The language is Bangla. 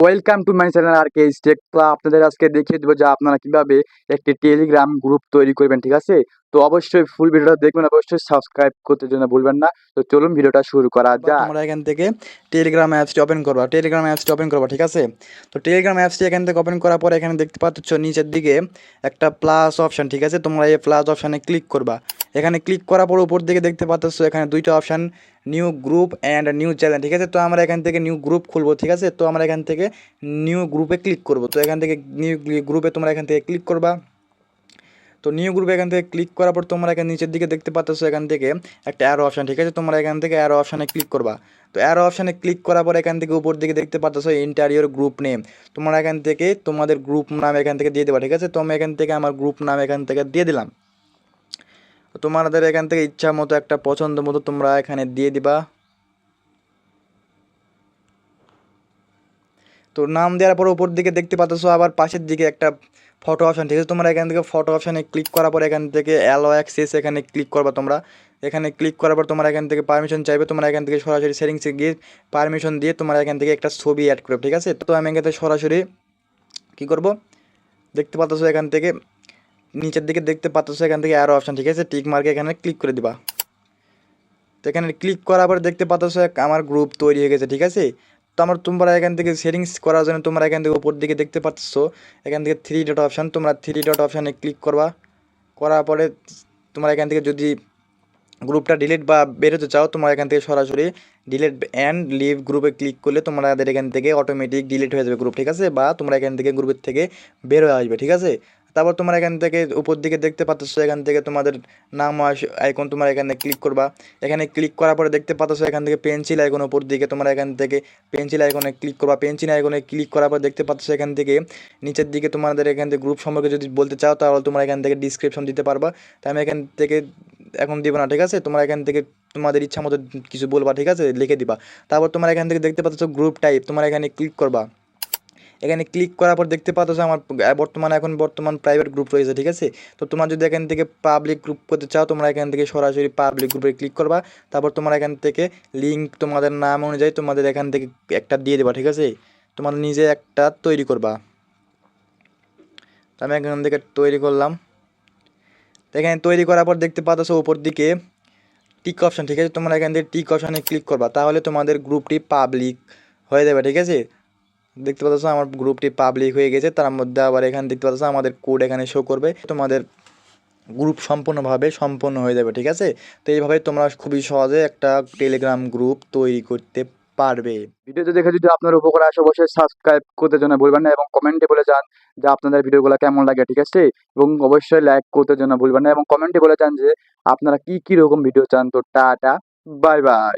Welcome to my channel R K Tech. তো আপনাদের আজকে দেখিয়ে দেবো যে আপনারা কিভাবে একটি টেলিগ্রাম গ্রুপ তৈরি করবেন, ঠিক আছে? তো অবশ্যই ফুল ভিডিওটা দেখবেন, অবশ্যই সাবস্ক্রাইব করতে জন্য ভুলবেন না। তো চলুন ভিডিওটা শুরু করা যাক। তোমরা এখান থেকে টেলিগ্রাম অ্যাপসটি ওপেন করবা, ঠিক আছে? তো টেলিগ্রাম অ্যাপসটি এখান থেকে ওপেন করার পর এখানে দেখতে পাচ্ছ নিচের দিকে একটা প্লাস অপশান, ঠিক আছে? তোমরা এই প্লাস অপশানে ক্লিক করবা। এখানে ক্লিক করার পর উপর দিকে দেখতে পাচ্ছ এখানে দুইটা option, new group and new channel, ঠিক আছে? তো আমরা এখান থেকে নিউ গ্রুপ খুলবো, ঠিক আছে? তো আমরা এখান থেকে নিউ গ্রুপে ক্লিক করবো। তো এখান থেকে নিউ গ্রুপে তোমরা এখান থেকে ক্লিক করবা। তো নিউ গ্রুপে এখান থেকে ক্লিক করার পর তোমরা এখানে নিচের দিকে দেখতে পাচ্ছ এখান থেকে একটা অ্যারো অপশান, ঠিক আছে? তোমরা এখান থেকে অ্যারো অপশানে ক্লিক করবা। তো অ্যারো অপশানে ক্লিক করার পর এখান থেকে উপর দিকে দেখতে পাচ্ছ ইন্টারিয়র গ্রুপ নেম। তোমরা এখান থেকে তোমাদের গ্রুপ নাম এখান থেকে দিয়ে দেবা, ঠিক আছে? তো আমি এখান থেকে আমার গ্রুপ নাম এখান থেকে দিয়ে দিলাম। তো তোমাদের এখান থেকে ইচ্ছা মতো একটা পছন্দ মতো তোমরা এখানে দিয়ে দিবা। তো নাম দেওয়ার পর উপর দিকে দেখতে পাচ্ছ আবার পাশের দিকে একটা ফটো অপশান, ঠিক আছে? তোমরা এখান থেকে ফটো অপশানে ক্লিক করার পর এখান থেকে অ্যালো অ্যাক্সেস এখানে ক্লিক করবা। তোমরা এখানে ক্লিক করার পর তোমরা এখান থেকে পারমিশন চাইবে। তোমরা এখান থেকে সরাসরি সেটিংসে গিয়ে পারমিশন দিয়ে তোমরা এখান থেকে একটা ছবি অ্যাড করবে, ঠিক আছে? তো আমি এখান থেকে সরাসরি কী করব, দেখতে পাচ্ছ এখান থেকে নিচের দিকে দেখতে পাচ্ছ এখান থেকে অ্যারো অপশান, ঠিক আছে? টিক মার্কে এখানে ক্লিক করে দিবা। তো এখানে ক্লিক করার পর দেখতে পাচ্ছ আমার গ্রুপ তৈরি হয়ে গেছে, ঠিক আছে? তো তোমরা এখান থেকে সেটিংস করার জন্য তোমরা এখান থেকে উপর দিকে দেখতে পাচ্ছ এখান থেকে থ্রি ডট অপশান, তোমরা থ্রি ডট অপশানে ক্লিক করবা। করার পরে তোমরা এখান থেকে যদি গ্রুপটা ডিলিট বা বেরোতে চাও তোমরা এখান থেকে সরাসরি ডিলিট অ্যান্ড লিভ গ্রুপে ক্লিক করলে তোমাদের এখান থেকে অটোমেটিক ডিলিট হয়ে যাবে গ্রুপ, ঠিক আছে? বা তোমরা এখান থেকে গ্রুপের থেকে বের হয়ে আসবে, ঠিক আছে? তারপর তোমরা এখান থেকে উপর দিকে দেখতে পাচ্ছ এখান থেকে তোমাদের নাম আইকন তোমরা এখানে ক্লিক করবা। এখানে ক্লিক করার পরে দেখতে পাচ্ছ এখান থেকে পেন্সিল আইকন উপর দিকে, তোমরা এখান থেকে পেন্সিল আইকনে ক্লিক করবা। পেন্সিল আইকনে ক্লিক করার পর দেখতে পাচ্ছ এখান থেকে নিচের দিকে তোমাদের এখান থেকে গ্রুপ সম্পর্কে যদি বলতে চাও তাহলে তোমরা এখান থেকে ডিসক্রিপশন দিতে পারবা। তাই আমি এখান থেকে এখন দিব না, ঠিক আছে? তোমরা এখান থেকে তোমাদের ইচ্ছা মতো কিছু বলবা, ঠিক আছে? লিখে দিবা। তারপর তোমরা এখান থেকে দেখতে পাচ্ছ গ্রুপ টাইপ, তোমরা এখানে ক্লিক করবা। এখানে ক্লিক করার পর দেখতে পাচ্ছ আমার বর্তমান প্রাইভেট গ্রুপ রয়েছে, ঠিক আছে? তো তোমরা যদি এখান থেকে পাবলিক গ্রুপ করতে চাও তোমরা এখান থেকে সরাসরি পাবলিক গ্রুপে ক্লিক করবা। তারপর তোমরা এখান থেকে লিঙ্ক তোমাদের নাম অনুযায়ী তোমাদের এখান থেকে একটা দিয়ে দেবা, ঠিক আছে? তোমাদের নিজে একটা তৈরি করবা। তো আমি এখান থেকে তৈরি করলাম। তো এখানে তৈরি করার পর দেখতে পাচ্ছ উপর দিকে টিক অপশান, ঠিক আছে? তোমরা এখান থেকে টিক অপশানে ক্লিক করবা, তাহলে তোমাদের গ্রুপটি পাবলিক হয়ে যাবে, ঠিক আছে? দেখতে পাচ্ছ আমার গ্রুপটি পাবলিক হয়ে গেছে। তার মধ্যে আবার এখানে দেখতে পাচ্ছ আমাদের কোড এখানে শো করবে, তোমাদের গ্রুপ সম্পূর্ণভাবে সম্পন্ন হয়ে যাবে, ঠিক আছে? তো এইভাবে তোমরা খুবই সহজে একটা টেলিগ্রাম গ্রুপ তৈরি করতে পারবে। ভিডিওতে দেখে যদি আপনার উপকার আসে অবশ্যই সাবস্ক্রাইব করতে জন্য ভুলবেন না এবং কমেন্টে বলে যান যে আপনাদের ভিডিওগুলো কেমন লাগে, ঠিক আছে? এবং অবশ্যই লাইক করতে জন্য ভুলবেন না এবং কমেন্টে বলে যান যে আপনারা কি কি রকম ভিডিও চান। তো টাটা, বাই বাই।